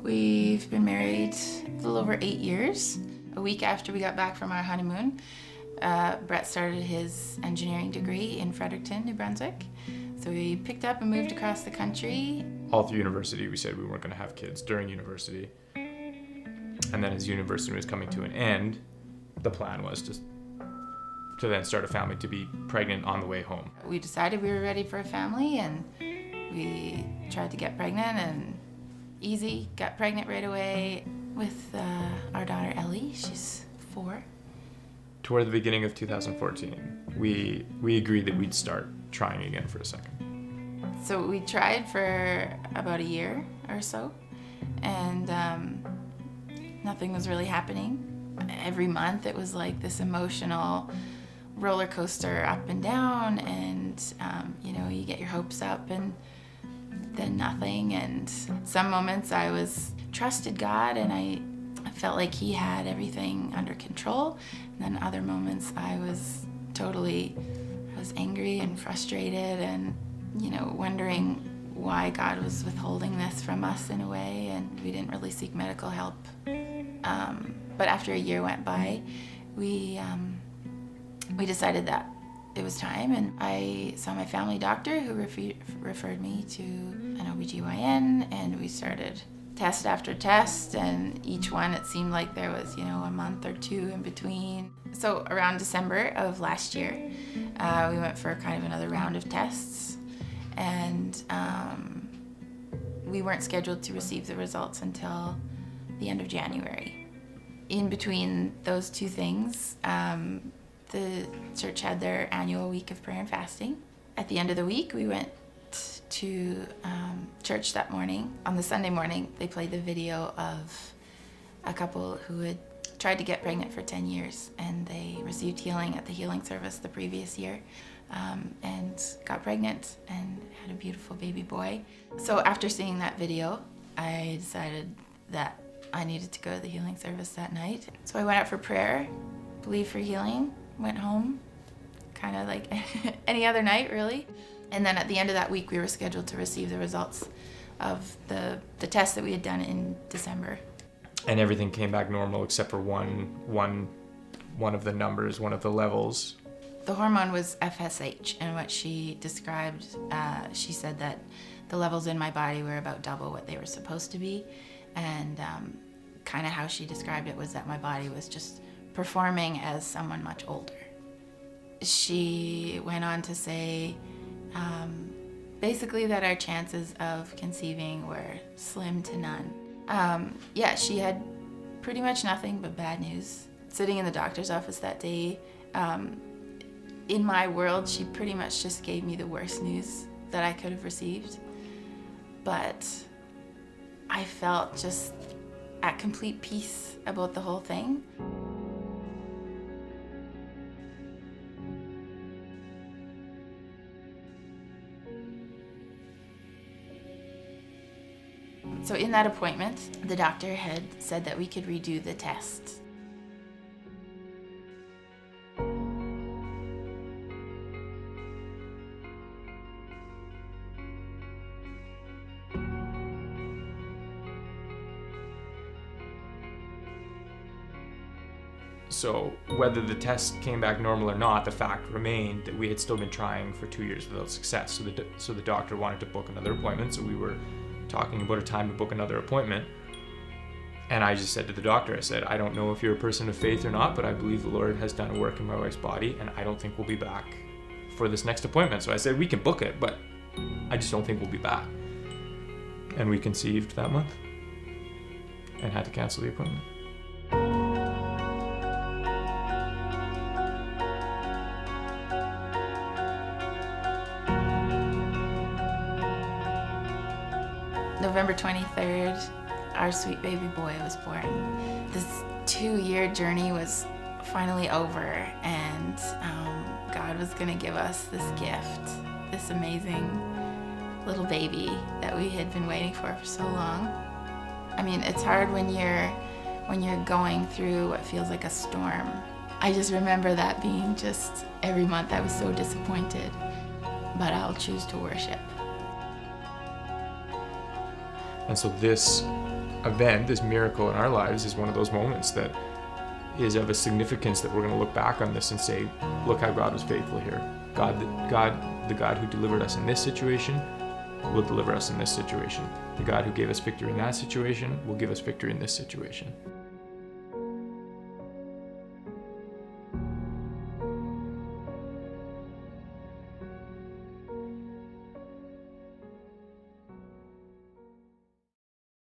We've been married a little over 8 years. A week after we got back from our honeymoon, Brett started his engineering degree in Fredericton, New Brunswick. So we picked up and moved across the country. All through university, we said we weren't going to have kids during university. And then as university was coming to an end, the plan was just to then start a family, to be pregnant on the way home. We decided we were ready for a family, and we tried to get pregnant, and easy, got pregnant right away with our daughter Ellie. She's 4. Toward the beginning of 2014, we agreed that we'd start trying again for a second. So we tried for about a year or so, and nothing was really happening. Every month it was like this emotional roller coaster up and down, and you get your hopes up and then nothing. And some moments I trusted God and I felt like He had everything under control. And then other moments I was angry and frustrated and wondering why God was withholding this from us in a way, and we didn't really seek medical help. But after a year went by, we decided that it was time, and I saw my family doctor who referred me to an OBGYN, and we started test after test, and each one it seemed like there was a month or 2 in between. So around December of last year, we went for kind of another round of tests, and we weren't scheduled to receive the results until the end of January. In between those 2 things, the church had their annual week of prayer and fasting. At the end of the week, we went to church that morning. On the Sunday morning, they played the video of a couple who had tried to get pregnant for 10 years, and they received healing at the healing service the previous year, and got pregnant and had a beautiful baby boy. So after seeing that video, I decided that I needed to go to the healing service that night. So I went out for prayer, believed for healing, went home, kind of like any other night, really. And then at the end of that week, we were scheduled to receive the results of the test that we had done in December. And everything came back normal except for one of the numbers, one of the levels. The hormone was FSH, and what she described, she said that the levels in my body were about double what they were supposed to be. And kind of how she described it was that my body was just performing as someone much older. She went on to say basically that our chances of conceiving were slim to none. She had pretty much nothing but bad news. Sitting in the doctor's office that day, in my world, she pretty much just gave me the worst news that I could have received. But I felt just at complete peace about the whole thing. So in that appointment, the doctor had said that we could redo the test. So whether the test came back normal or not, the fact remained that we had still been trying for 2 years without success. So the doctor wanted to book another appointment, so we were talking about a time to book another appointment. And I just said to the doctor, I said, I don't know if you're a person of faith or not, but I believe the Lord has done a work in my wife's body, and I don't think we'll be back for this next appointment. So I said, we can book it, but I just don't think we'll be back. And we conceived that month and had to cancel the appointment. November 23rd, our sweet baby boy was born. This 2-year journey was finally over, and God was going to give us this gift, this amazing little baby that we had been waiting for so long. I mean, it's hard when you're going through what feels like a storm. I just remember that being just every month I was so disappointed, but I'll choose to worship. And so this event, this miracle in our lives, is one of those moments that is of a significance that we're going to look back on this and say, look how God was faithful here. The God who delivered us in this situation will deliver us in this situation. The God who gave us victory in that situation will give us victory in this situation.